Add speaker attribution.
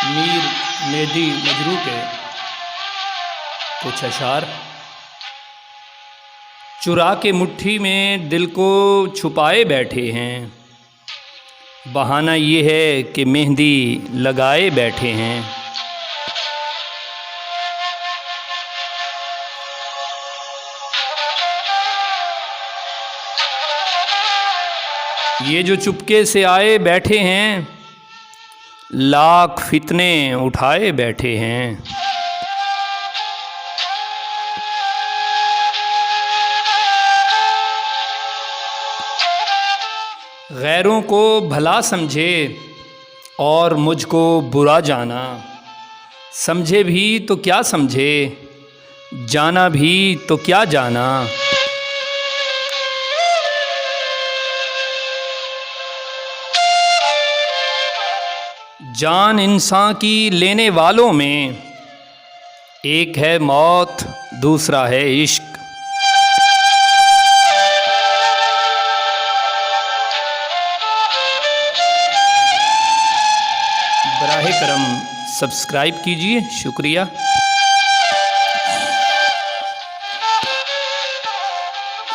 Speaker 1: मीर मेहदी मजरू के कुछ अशार। चुरा के मुट्ठी में दिल को छुपाए बैठे हैं, बहाना ये है कि मेहंदी लगाए बैठे हैं। ये जो चुपके से आए बैठे हैं, लाख फितने उठाए बैठे हैं। गैरों को भला समझे और मुझको बुरा जाना, समझे भी तो क्या समझे, जाना भी तो क्या जाना। जान इंसान की लेने वालों में एक है मौत, दूसरा है इश्क। बराहे करम सब्सक्राइब कीजिए, शुक्रिया।